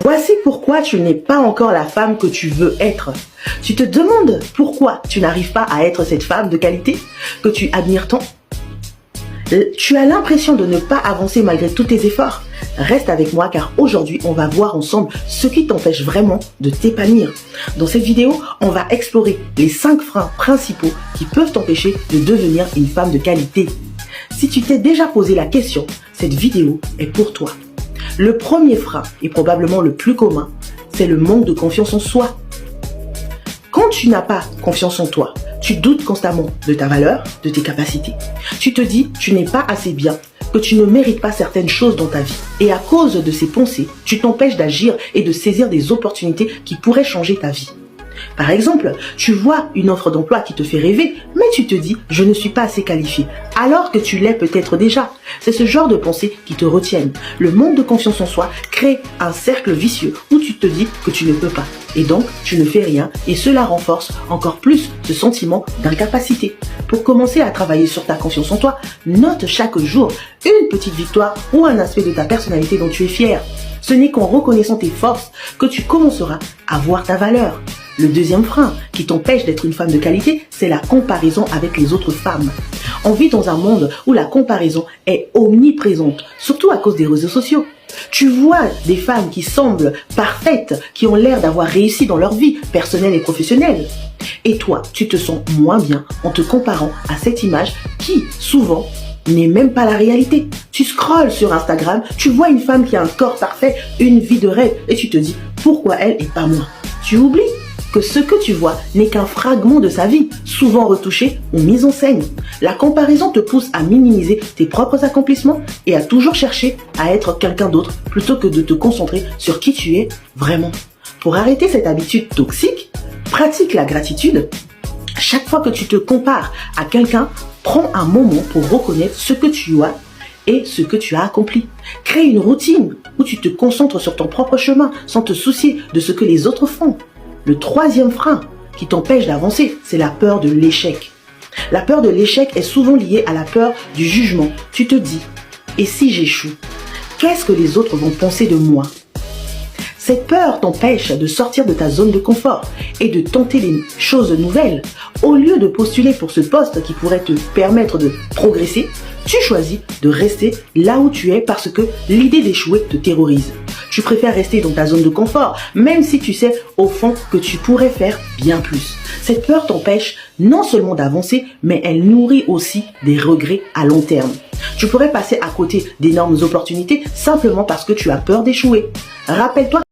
Voici pourquoi tu n'es pas encore la femme que tu veux être. Tu te demandes pourquoi tu n'arrives pas à être cette femme de qualité que tu admires tant. Tu as l'impression de ne pas avancer malgré tous tes efforts. Reste avec moi car aujourd'hui, on va voir ensemble ce qui t'empêche vraiment de t'épanouir. Dans cette vidéo, on va explorer les 5 freins principaux qui peuvent t'empêcher de devenir une femme de qualité. Si tu t'es déjà posé la question, cette vidéo est pour toi. Le premier frein, et probablement le plus commun, c'est le manque de confiance en soi. Quand tu n'as pas confiance en toi, tu doutes constamment de ta valeur, de tes capacités. Tu te dis tu n'es pas assez bien, que tu ne mérites pas certaines choses dans ta vie. Et à cause de ces pensées, tu t'empêches d'agir et de saisir des opportunités qui pourraient changer ta vie. Par exemple, tu vois une offre d'emploi qui te fait rêver, mais tu te dis « je ne suis pas assez qualifié », alors que tu l'es peut-être déjà. C'est ce genre de pensées qui te retiennent. Le manque de confiance en soi crée un cercle vicieux où tu te dis que tu ne peux pas. Et donc, tu ne fais rien et cela renforce encore plus ce sentiment d'incapacité. Pour commencer à travailler sur ta confiance en toi, note chaque jour une petite victoire ou un aspect de ta personnalité dont tu es fier. Ce n'est qu'en reconnaissant tes forces que tu commenceras à voir ta valeur. Le deuxième frein qui t'empêche d'être une femme de qualité, c'est la comparaison avec les autres femmes. On vit dans un monde où la comparaison est omniprésente, surtout à cause des réseaux sociaux. Tu vois des femmes qui semblent parfaites, qui ont l'air d'avoir réussi dans leur vie personnelle et professionnelle. Et toi, tu te sens moins bien en te comparant à cette image qui, souvent, n'est même pas la réalité. Tu scrolles sur Instagram, tu vois une femme qui a un corps parfait, une vie de rêve, et tu te dis pourquoi elle et pas moi. Tu oublies que ce que tu vois n'est qu'un fragment de sa vie, souvent retouché ou mis en scène. La comparaison te pousse à minimiser tes propres accomplissements et à toujours chercher à être quelqu'un d'autre plutôt que de te concentrer sur qui tu es vraiment. Pour arrêter cette habitude toxique, pratique la gratitude. Chaque fois que tu te compares à quelqu'un, prends un moment pour reconnaître ce que tu as et ce que tu as accompli. Crée une routine où tu te concentres sur ton propre chemin sans te soucier de ce que les autres font. Le troisième frein qui t'empêche d'avancer, c'est la peur de l'échec. La peur de l'échec est souvent liée à la peur du jugement. Tu te dis, et si j'échoue, qu'est-ce que les autres vont penser de moi? Cette peur t'empêche de sortir de ta zone de confort et de tenter des choses nouvelles. Au lieu de postuler pour ce poste qui pourrait te permettre de progresser, tu choisis de rester là où tu es parce que l'idée d'échouer te terrorise. Tu préfères rester dans ta zone de confort, même si tu sais au fond que tu pourrais faire bien plus. Cette peur t'empêche non seulement d'avancer, mais elle nourrit aussi des regrets à long terme. Tu pourrais passer à côté d'énormes opportunités simplement parce que tu as peur d'échouer. Rappelle-toi